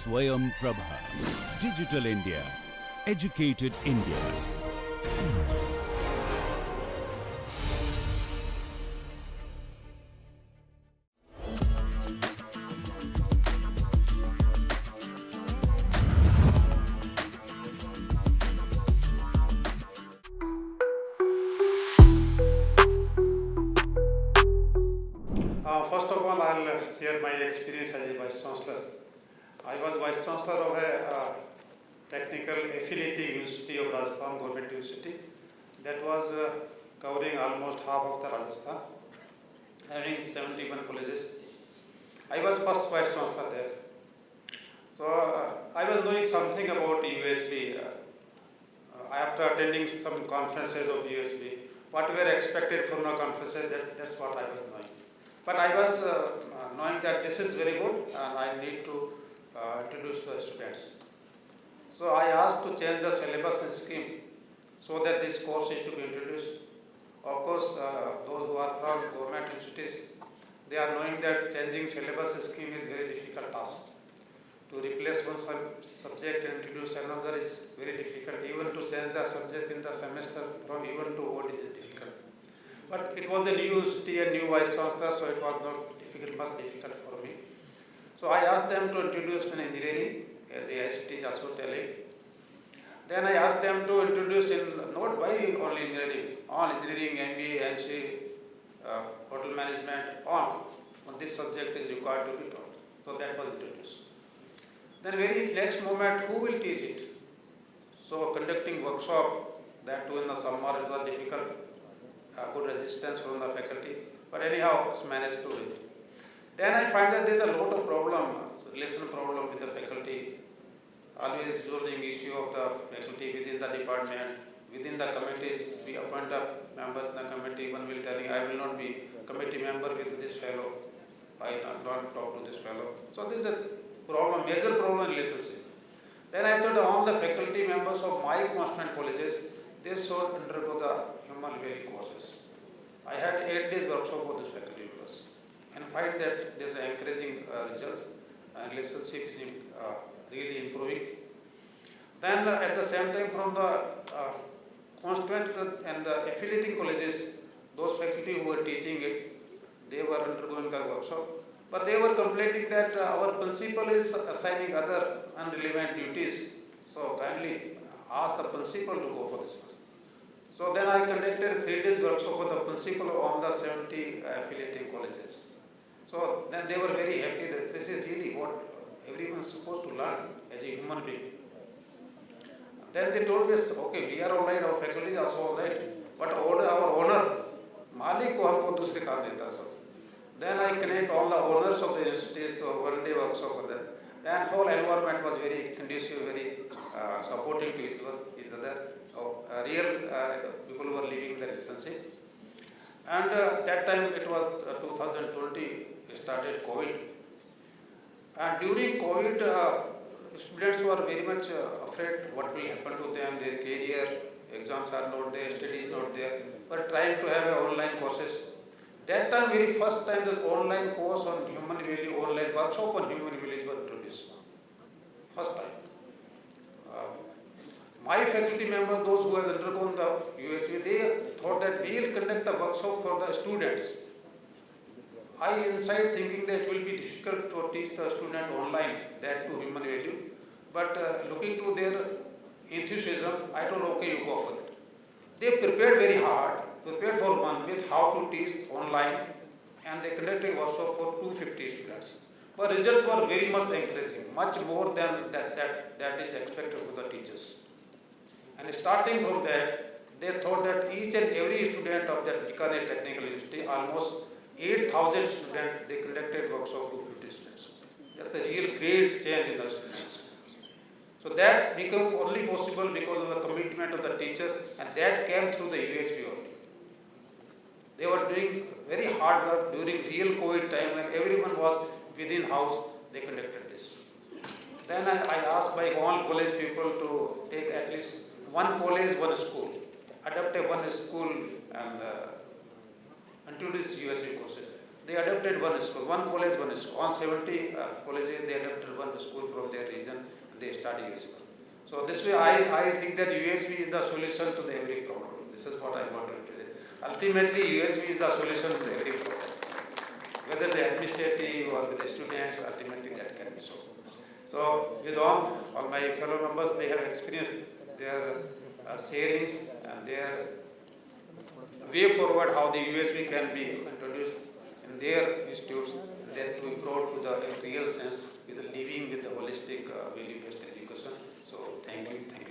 Swayam Prabha. Digital India. Educated India. First of all, I'll share my experience as a Vice Chancellor. I was Vice Chancellor of a technical affiliating university of Rajasthan, Government University. That was covering almost half of the Rajasthan, having 71 colleges. I was first Vice Chancellor there. So I was knowing something about USB. After attending some conferences of USB, what were expected from the conferences, that's what I was knowing. But I was knowing that this is very good and I need to introduce to the students. So I asked to change the syllabus and scheme so that this course is to be introduced. Of course, those who are from government institutes, they are knowing that changing syllabus scheme is very difficult task. To replace one subject and introduce another is very difficult. Even to change the subject in the semester from even to odd is difficult. But it was a new university and new Vice Chancellor, so it was not difficult, much difficult for me. So I asked them to introduce me in engineering, as the ICT is also telling. Then I asked them to introduce in, not by only engineering, all engineering, MBA, MC, hotel management, all. This subject is required to be taught. So that was introduced. Then very next moment, who will teach it? So conducting workshop, that too in the summer, it was difficult. Good resistance from the faculty, but anyhow it's managed to it. Then I find that there is a lot of problem, relation problem with the faculty, always resolving issue of the faculty within the department, within the committees. We appoint up members in the committee, one will tell me I will not be committee member with this fellow, I don't talk to this fellow. So this is a problem, major problem in relationship. Then I told all the faculty members of my constituent colleges, they should undergo the human value courses. I had 8 days workshop for this faculty members and find that there is encouraging results and relationship is really improving. Then at the same time from the constituent and the affiliating colleges, those faculty who were teaching it, they were undergoing the workshop. But they were complaining that our principal is assigning other unrelevant duties. So kindly ask the principal to go for this one. So then I conducted a 3 days workshop with the principal of all the 70 affiliating colleges. So then they were very happy that this is really what everyone is supposed to learn as a human being. Then they told us, okay, we are all right, our faculty are also all right, but our owner, Malik ko humko dusre kaam deta sab. Then I connect all the owners of the universities to a 1 day workshop for them. Then whole environment was very conducive, very supporting to each other. Real people were living the relationship. And that time it was 2020, started COVID. And during COVID, students were very much afraid what will happen to them, their career, exams are not there, studies not there, but trying to have online courses. That time, very first time, this online course on human value, online workshop on human values were introduced. First time. My faculty members, those who have undergone the USB, they thought that we will conduct the workshop for the students. I inside thinking that it will be difficult to teach the student online, that to human value. But looking to their enthusiasm, I told, okay, you go for it. They prepared very hard, prepared for 1 week how to teach online, and they conducted workshop for 250 students. But results were very much encouraging, much more than that is expected for the teachers. And starting from that, they thought that each and every student of that Bikaner Technical University, almost 8,000 students, they conducted workshop to 50 students. That's a real great change in the students. So that became only possible because of the commitment of the teachers, and that came through the USB only. They were doing very hard work during real COVID time when everyone was within house, they conducted this. Then I asked my all college people to take at least one college, one school, adopt one school and introduce USB courses. they adopted one school, one college, one school. On 70 colleges, they adopted one school from their region and they started using it. So this way, I think that USB is the solution to every problem. This is what I want to represent. Ultimately, USB is the solution to every problem. Whether the administrative or with the students, ultimately that can be solved. So with all my fellow members, they have experienced their sharings and their way forward how the USB can be introduced in their institutes, that we brought to the real sense with the living with the holistic value-based education. So thank you.